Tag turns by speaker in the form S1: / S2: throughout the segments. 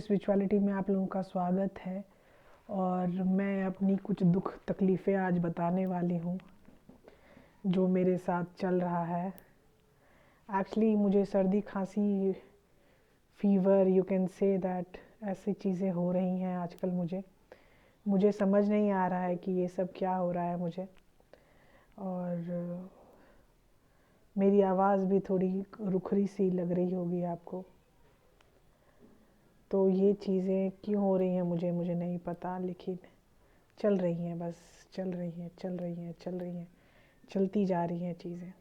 S1: Spirituality में आप लोगों का स्वागत है। और मैं अपनी कुछ दुख तकलीफ़ें आज बताने वाली हूँ जो मेरे साथ चल रहा है। एक्चुअली मुझे सर्दी खांसी fever you can say that ऐसी चीज़ें हो रही हैं आजकल। मुझे समझ नहीं आ रहा है कि ये सब क्या हो रहा है मुझे। और मेरी आवाज़ भी थोड़ी रुखरी सी लग रही होगी आपको। तो ये चीज़ें क्यों हो रही हैं मुझे नहीं पता, लेकिन चल रही हैं, बस चल रही हैं, चलती जा रही हैं चीज़ें।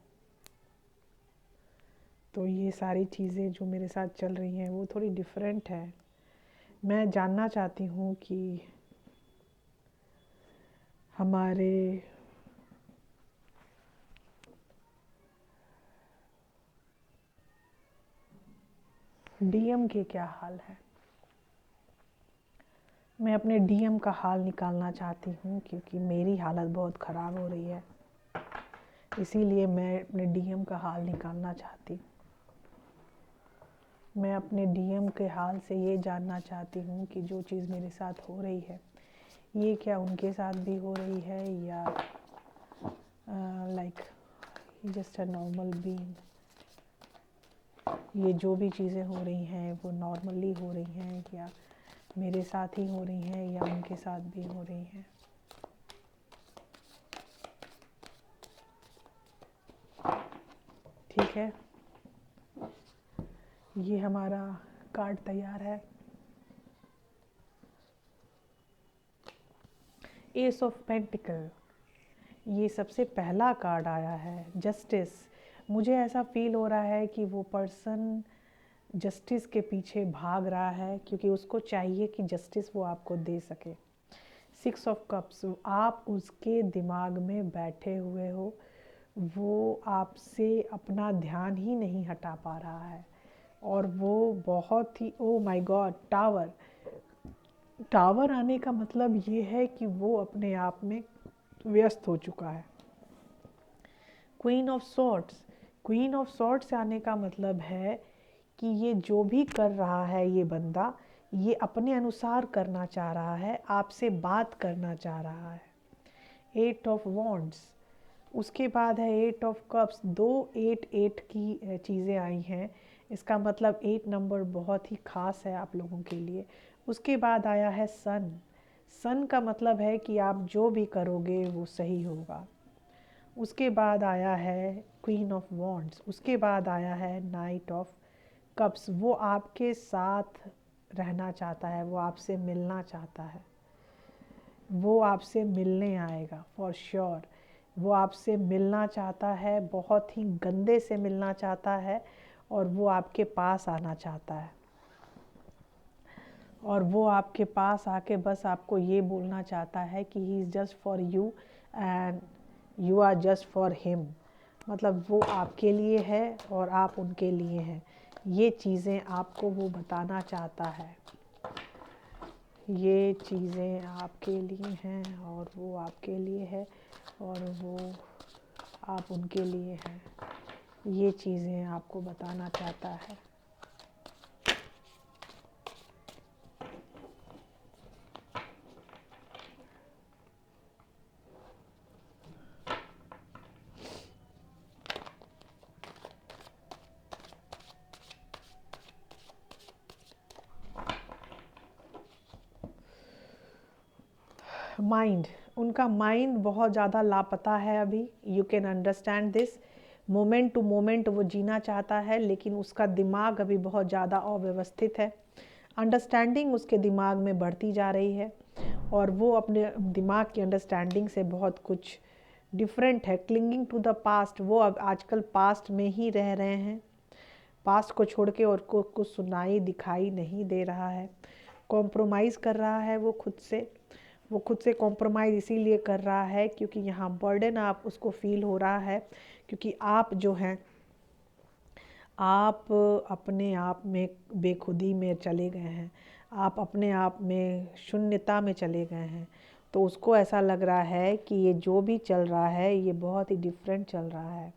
S1: तो ये सारी चीज़ें जो मेरे साथ चल रही हैं वो थोड़ी डिफरेंट है। मैं जानना चाहती हूँ कि हमारे डीएम के क्या हाल है। मैं अपने डीएम का हाल निकालना चाहती हूँ क्योंकि मेरी हालत बहुत ख़राब हो रही है, इसीलिए मैं अपने डीएम का हाल निकालना चाहती हूँ। मैं अपने डीएम के हाल से ये जानना चाहती हूँ कि जो चीज़ मेरे साथ हो रही है ये क्या उनके साथ भी हो रही है या like just a normal being. ये जो भी चीज़ें हो रही हैं वो नॉर्मली हो रही हैं या मेरे साथ ही हो रही हैं या उनके साथ भी हो रही हैं। ठीक है, ये हमारा कार्ड तैयार है। एस ऑफ पेंटिकल, ये सबसे पहला कार्ड आया है। जस्टिस, मुझे ऐसा फील हो रहा है कि वो पर्सन जस्टिस के पीछे भाग रहा है क्योंकि उसको चाहिए कि जस्टिस वो आपको दे सके। 6 ऑफ कप्स, आप उसके दिमाग में बैठे हुए हो, वो आपसे अपना ध्यान ही नहीं हटा पा रहा है और वो बहुत ही, ओ माय गॉड, टावर आने का मतलब ये है कि वो अपने आप में व्यस्त हो चुका है। क्वीन ऑफ सॉर्ड्स आने का मतलब है कि ये जो भी कर रहा है ये बंदा, ये अपने अनुसार करना चाह रहा है, आपसे बात करना चाह रहा है। 8 ऑफ वॉन्ड्स, उसके बाद है 8 ऑफ कप्स। 2 8 की चीज़ें आई हैं, इसका मतलब 8 नंबर बहुत ही ख़ास है आप लोगों के लिए। उसके बाद आया है सन का मतलब है कि आप जो भी करोगे वो सही होगा। उसके बाद आया है क्वीन ऑफ वॉन्ड्स, उसके बाद आया है नाइट ऑफ कप्स। वो आपके साथ रहना चाहता है, वो आपसे मिलना चाहता है, वो आपसे मिलने आएगा फॉर श्योर। वो आपसे मिलना चाहता है, बहुत ही गंदे से मिलना चाहता है और वो आपके पास आना चाहता है। और वो आपके पास आके बस आपको ये बोलना चाहता है कि he is just for you and you are just for him. मतलब वो आपके लिए है और आप उनके लिए हैं। ये चीज़ें आपको वो बताना चाहता है, ये चीज़ें आपके लिए हैं और वो आपके लिए है और वो आप उनके लिए हैं। ये चीज़ें आपको बताना चाहता है। माइंड, उनका माइंड बहुत ज़्यादा लापता है अभी। You can understand this. Moment to moment वो जीना चाहता है लेकिन उसका दिमाग अभी बहुत ज़्यादा अव्यवस्थित है। अंडरस्टैंडिंग उसके दिमाग में बढ़ती जा रही है और वो अपने दिमाग की अंडरस्टैंडिंग से बहुत कुछ डिफरेंट है। क्लिंगिंग टू द पास्ट, वो अब आजकल पास्ट में ही रह रहे हैं, पास्ट को छोड़ के और को कुछ सुनाई दिखाई नहीं दे रहा है। कॉम्प्रोमाइज़ कर रहा है वो खुद से। वो खुद से कॉम्प्रोमाइज़ इसीलिए कर रहा है क्योंकि यहाँ बर्डन आप उसको फील हो रहा है, क्योंकि आप जो हैं आप अपने आप में बेखुदी में चले गए हैं, आप अपने आप में शून्यता में चले गए हैं। तो उसको ऐसा लग रहा है कि ये जो भी चल रहा है ये बहुत ही डिफरेंट चल रहा है।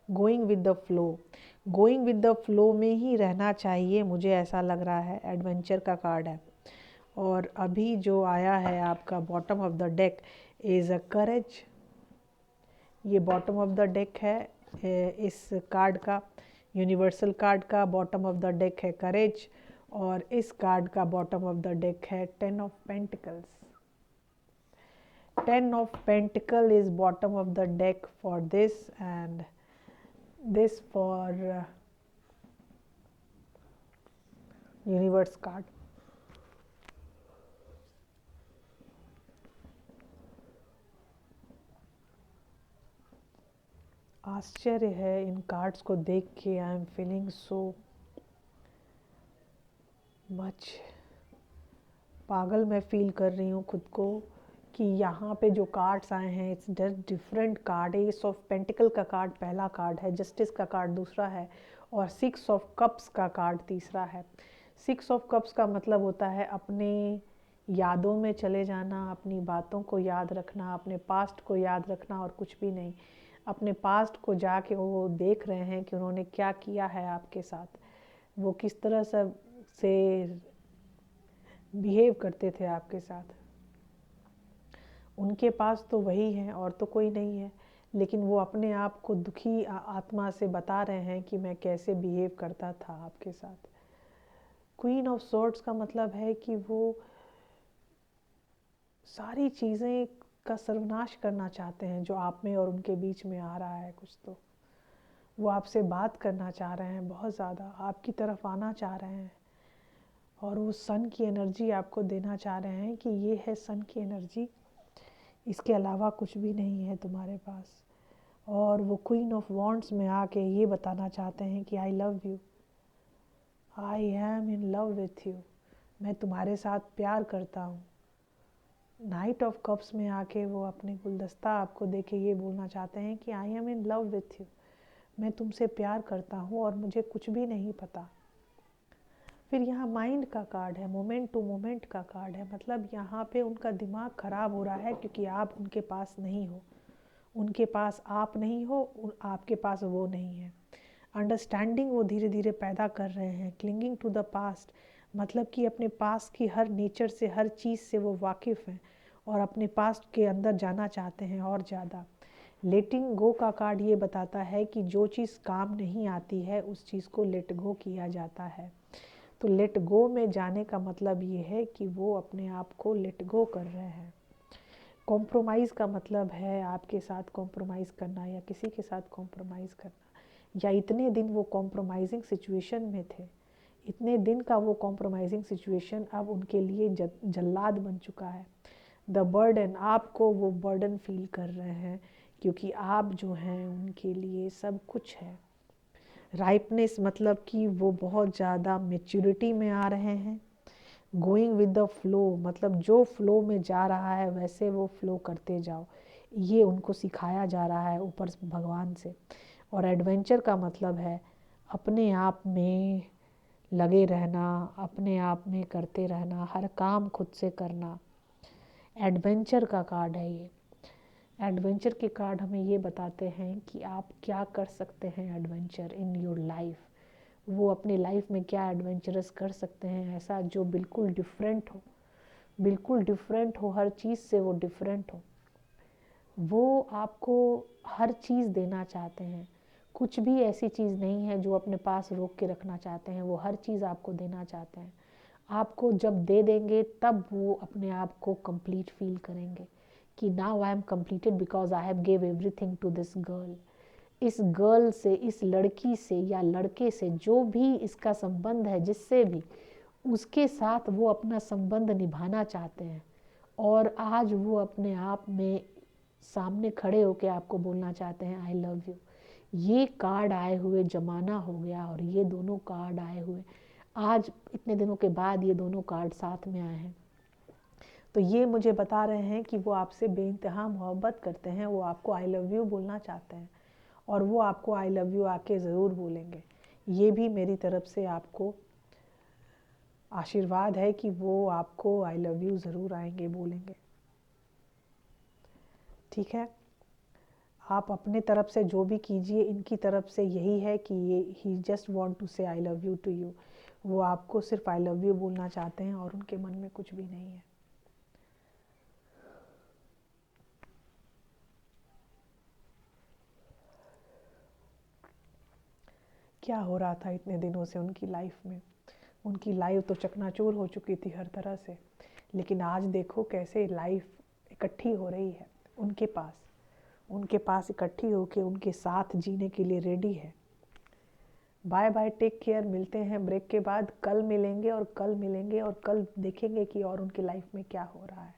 S1: Going with the flow, going with the flow में ही रहना चाहिए, मुझे ऐसा लग रहा है। एडवेंचर का कार्ड है। और अभी जो आया है आपका bottom of the deck is a courage. ये बॉटम ऑफ द डेक है इस कार्ड का, यूनिवर्सल कार्ड का बॉटम ऑफ द डेक है करेज, और इस कार्ड का बॉटम ऑफ द डेक है 10 of pentacles. 10 of Pentacle is bottom of the deck for this, and this for universe card. आश्चर्य है इन कार्ड्स को देख के। I am feeling so much पागल मैं फील कर रही हूँ खुद को कि यहाँ पे जो कार्ड्स आए हैं it's just different card. S of pentacle का कार्ड पहला कार्ड है, जस्टिस का कार्ड दूसरा है, और 6 ऑफ कप्स का कार्ड तीसरा है। 6 ऑफ कप्स का मतलब होता है अपने यादों में चले जाना, अपनी बातों को याद रखना, अपने पास्ट को याद रखना और कुछ भी नहीं। अपने पास्ट को जाके वो देख रहे हैं कि उन्होंने क्या किया है आपके साथ, वो किस तरह से बिहेव करते थे आपके साथ। उनके पास तो वही है और तो कोई नहीं है, लेकिन वो अपने आप को दुखी आत्मा से बता रहे हैं कि मैं कैसे बिहेव करता था आपके साथ। क्वीन ऑफ सोर्ड्स का मतलब है कि वो सारी चीज़ें का सर्वनाश करना चाहते हैं जो आप में और उनके बीच में आ रहा है। कुछ तो वो आपसे बात करना चाह रहे हैं, बहुत ज़्यादा आपकी तरफ आना चाह रहे हैं, और वो सन की एनर्जी आपको देना चाह रहे हैं कि ये है सन की एनर्जी, इसके अलावा कुछ भी नहीं है तुम्हारे पास। और वो क्वीन ऑफ वॉन्ड्स में आके ये बताना चाहते हैं कि आई love you, I am in love with you, मैं तुम्हारे साथ प्यार करता हूँ। नाइट ऑफ कप्स में आके वो अपने गुलदस्ता आपको देके ये बोलना चाहते हैं कि I am in love with you, मैं तुमसे प्यार करता हूँ और मुझे कुछ भी नहीं पता। फिर यहाँ माइंड का कार्ड है, मोमेंट टू मोमेंट का कार्ड है, मतलब यहाँ पे उनका दिमाग ख़राब हो रहा है क्योंकि आप उनके पास नहीं हो, उनके पास आप नहीं हो, आपके पास वो नहीं है। अंडरस्टैंडिंग वो धीरे धीरे पैदा कर रहे हैं। क्लिंगिंग टू द पास्ट मतलब कि अपने पास की हर नेचर से, हर चीज़ से वो वाकिफ़ हैं और अपने पास्ट के अंदर जाना चाहते हैं और ज़्यादा। लेटिंग गो का कार्ड ये बताता है कि जो चीज़ काम नहीं आती है उस चीज़ को लेट गो किया जाता है। तो लेट गो में जाने का मतलब ये है कि वो अपने आप को लेट गो कर रहे हैं। कॉम्प्रोमाइज़ का मतलब है आपके साथ कॉम्प्रोमाइज़ करना या किसी के साथ कॉम्प्रोमाइज़ करना, या इतने दिन वो कॉम्प्रोमाइजिंग सिचुएशन में थे, इतने दिन का वो कॉम्प्रोमाइजिंग सिचुएशन अब उनके लिए जल्लाद बन चुका है। द बर्डन, आपको वो बर्डन फील कर रहे हैं क्योंकि आप जो हैं उनके लिए सब कुछ है। राइपनेस मतलब कि वो बहुत ज़्यादा मेच्योरिटी में आ रहे हैं। गोइंग विद द फ्लो मतलब जो फ्लो में जा रहा है वैसे वो फ्लो करते जाओ, ये उनको सिखाया जा रहा है ऊपर भगवान से। और एडवेंचर का मतलब है अपने आप में लगे रहना, अपने आप में करते रहना, हर काम खुद से करना। एडवेंचर का कार्ड है ये। एडवेंचर के कार्ड हमें ये बताते हैं कि आप क्या कर सकते हैं एडवेंचर इन योर लाइफ। वो अपनी लाइफ में क्या एडवेंचरस कर सकते हैं ऐसा जो बिल्कुल डिफरेंट हो, बिल्कुल डिफरेंट हो, हर चीज़ से वो डिफरेंट हो। वो आपको हर चीज़ देना चाहते हैं, कुछ भी ऐसी चीज़ नहीं है जो अपने पास रोक के रखना चाहते हैं, वो हर चीज़ आपको देना चाहते हैं। आपको जब दे देंगे तब वो अपने आप को कंप्लीट फील करेंगे कि now I am completed because I have give everything to this girl. इस गर्ल से, इस लड़की से या लड़के से, जो भी इसका संबंध है, जिससे भी, उसके साथ वो अपना संबंध निभाना चाहते हैं। और आज वो अपने आप में सामने खड़े होकर आपको बोलना चाहते हैं आई लव यू। ये कार्ड आए हुए ज़माना हो गया और ये दोनों कार्ड आए हुए आज इतने दिनों के बाद ये दोनों कार्ड साथ में आए हैं। तो ये मुझे बता रहे हैं कि वो आपसे बेइंतहा मोहब्बत करते हैं, वो आपको आई लव यू बोलना चाहते हैं और वो आपको आई लव यू आके ज़रूर बोलेंगे। ये भी मेरी तरफ से आपको आशीर्वाद है कि वो आपको आई लव यू ज़रूर आएंगे, बोलेंगे। ठीक है, आप अपने तरफ से जो भी कीजिए, इनकी तरफ से यही है कि ये ही just want to say I love you to you. वो आपको सिर्फ आई लव यू बोलना चाहते हैं और उनके मन में कुछ भी नहीं है। क्या हो रहा था इतने दिनों से उनकी लाइफ में? उनकी लाइफ तो चकनाचूर हो चुकी थी हर तरह से, लेकिन आज देखो कैसे लाइफ इकट्ठी हो रही है उनके पास इकट्ठी होके उनके साथ जीने के लिए रेडी है। Bye bye, take care. मिलते हैं ब्रेक के बाद। कल मिलेंगे और कल देखेंगे कि और उनकी लाइफ में क्या हो रहा है।